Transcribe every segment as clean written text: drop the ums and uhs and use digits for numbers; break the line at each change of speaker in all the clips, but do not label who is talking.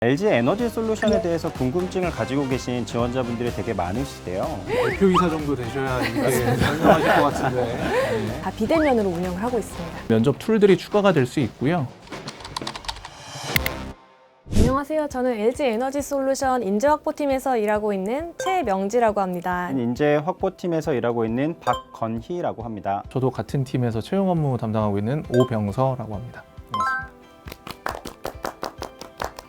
LG 에너지 솔루션에 대해서 궁금증을 가지고 계신 지원자분들이 되게 많으시대요.
대표이사 정도 되셔야 이게 설명하실 것 같은데.
다 비대면으로 운영을 하고 있습니다.
면접 툴들이 추가가 될 수 있고요.
안녕하세요. 저는 LG 에너지 솔루션 인재확보팀에서 일하고 있는 최명지라고 합니다.
인재 확보팀에서 일하고 있는 박건희라고 합니다.
저도 같은 팀에서 채용 업무 담당하고 있는 오병서라고 합니다.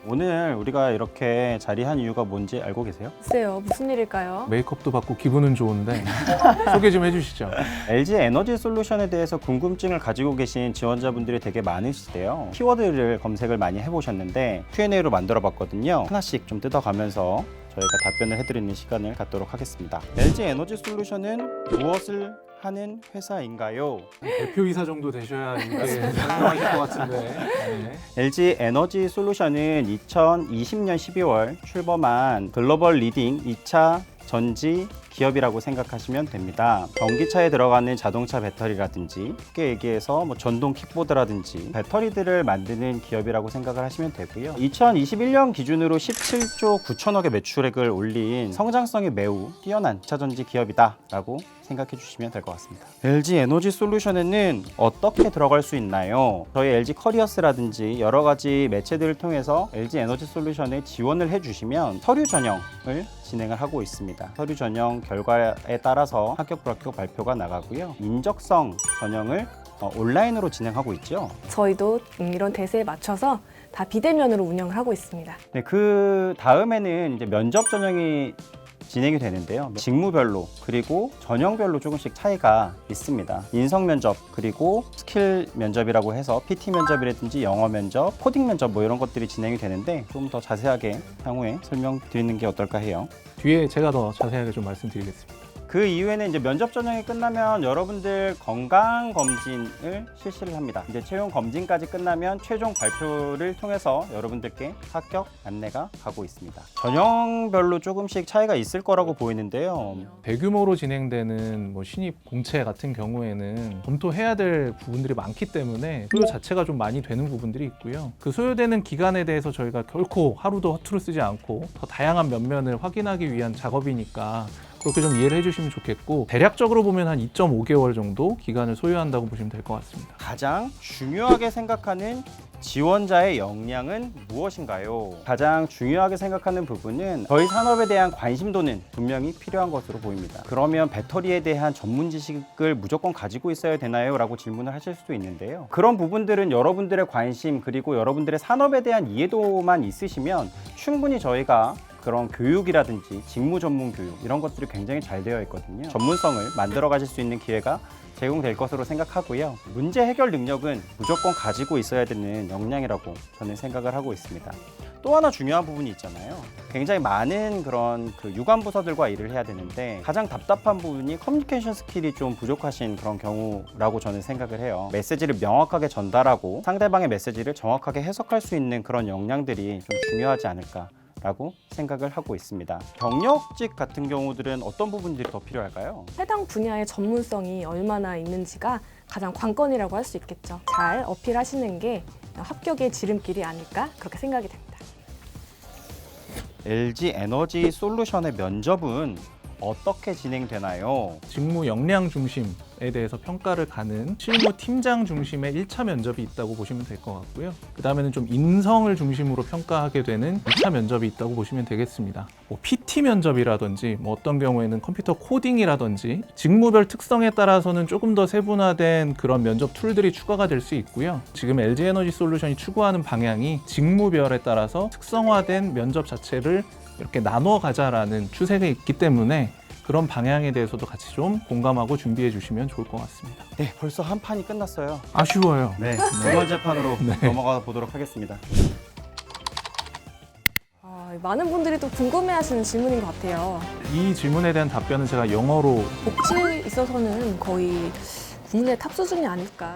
오늘 우리가 이렇게 자리한 이유가 뭔지 알고 계세요?
글쎄요, 무슨 일일까요?
메이크업도 받고 기분은 좋은데 소개 좀 해주시죠.
LG 에너지 솔루션에 대해서 궁금증을 가지고 계신 지원자분들이 되게 많으시대요. 키워드를 검색을 많이 해보셨는데 Q&A로 만들어 봤거든요. 하나씩 좀 뜯어가면서 저희가 답변을 해드리는 시간을 갖도록 하겠습니다. LG 에너지 솔루션은 무엇을 하는 회사인가요?
대표이사 정도 되셔야 이게 설명하실 것 같은데. 네.
LG 에너지 솔루션은 2020년 12월 출범한 글로벌 리딩 2차 전지 기업이라고 생각하시면 됩니다. 전기차에 들어가는 자동차 배터리라든지 쉽게 얘기해서 전동 킥보드라든지 배터리들을 만드는 기업이라고 생각을 하시면 되고요. 2021년 기준으로 17조 9천억의 매출액을 올린 성장성이 매우 뛰어난 2차 전지 기업이다라고 생각해 주시면 될 것 같습니다. LG 에너지 솔루션에는 어떻게 들어갈 수 있나요? 저희 LG 커리어스라든지 여러 가지 매체들을 통해서 LG 에너지 솔루션에 지원을 해주시면 서류 전형을 진행을 하고 있습니다. 서류 전형 결과에 따라서 합격 불합격 발표가 나가고요. 인적성 전형을 온라인으로 진행하고 있죠.
저희도 이런 대세에 맞춰서 다 비대면으로 운영을 하고 있습니다.
네, 그 다음에는 이제 면접 전형이 진행이 되는데요. 직무별로 그리고 전형별로 조금씩 차이가 있습니다. 인성 면접 그리고 스킬 면접이라고 해서 PT 면접이라든지 영어 면접, 코딩 면접 뭐 이런 것들이 진행이 되는데 좀 더 자세하게 향후에 설명드리는 게 어떨까 해요.
뒤에 제가 더 자세하게 좀 말씀드리겠습니다.
그 이후에는 이제 면접 전형이 끝나면 여러분들 건강 검진을 실시를 합니다. 이제 채용 검진까지 끝나면 최종 발표를 통해서 여러분들께 합격 안내가 가고 있습니다. 전형별로 조금씩 차이가 있을 거라고 보이는데요.
대규모로 진행되는 신입 공채 같은 경우에는 검토해야 될 부분들이 많기 때문에 소요 자체가 좀 많이 되는 부분들이 있고요. 그 소요되는 기간에 대해서 저희가 결코 하루도 허투루 쓰지 않고 더 다양한 면면을 확인하기 위한 작업이니까 그렇게 좀 이해를 해주시면 좋겠고, 대략적으로 보면 한 2.5개월 정도 기간을 소요한다고 보시면 될 것 같습니다.
가장 중요하게 생각하는 지원자의 역량은 무엇인가요? 가장 중요하게 생각하는 부분은 저희 산업에 대한 관심도는 분명히 필요한 것으로 보입니다. 그러면 배터리에 대한 전문 지식을 무조건 가지고 있어야 되나요? 라고 질문을 하실 수도 있는데요. 그런 부분들은 여러분들의 관심 그리고 여러분들의 산업에 대한 이해도만 있으시면 충분히 저희가 그런 교육이라든지 직무 전문 교육 이런 것들이 굉장히 잘 되어 있거든요. 전문성을 만들어 가실 수 있는 기회가 제공될 것으로 생각하고요. 문제 해결 능력은 무조건 가지고 있어야 되는 역량이라고 저는 생각을 하고 있습니다. 또 하나 중요한 부분이 있잖아요. 굉장히 많은 그런 유관 부서들과 일을 해야 되는데 가장 답답한 부분이 커뮤니케이션 스킬이 좀 부족하신 그런 경우라고 저는 생각을 해요. 메시지를 명확하게 전달하고 상대방의 메시지를 정확하게 해석할 수 있는 그런 역량들이 좀 중요하지 않을까 라고 생각을 하고 있습니다. 경력직 같은 경우들은 어떤 부분들이 더 필요할까요?
해당 분야의 전문성이 얼마나 있는지가 가장 관건이라고 할 수 있겠죠. 잘 어필하시는 게 합격의 지름길이 아닐까 그렇게 생각이 됩니다.
LG 에너지 솔루션의 면접은 어떻게 진행되나요?
직무 역량 중심에 대해서 평가를 가는 실무 팀장 중심의 1차 면접이 있다고 보시면 될 것 같고요. 그 다음에는 좀 인성을 중심으로 평가하게 되는 2차 면접이 있다고 보시면 되겠습니다. PT 면접이라든지 어떤 경우에는 컴퓨터 코딩이라든지 직무별 특성에 따라서는 조금 더 세분화된 그런 면접 툴들이 추가가 될 수 있고요. 지금 LG 에너지 솔루션이 추구하는 방향이 직무별에 따라서 특성화된 면접 자체를 이렇게 나눠 가자라는 추세가 있기 때문에 그런 방향에 대해서도 같이 좀 공감하고 준비해 주시면 좋을 것 같습니다.
네, 벌써 한 판이 끝났어요.
아쉬워요.
네, 두 번째 판으로 넘어가 보도록 하겠습니다.
많은 분들이 또 궁금해하시는 질문인 것 같아요.
이 질문에 대한 답변은 제가 영어로
복지에 있어서는 거의 국내 탑 수준이 아닐까.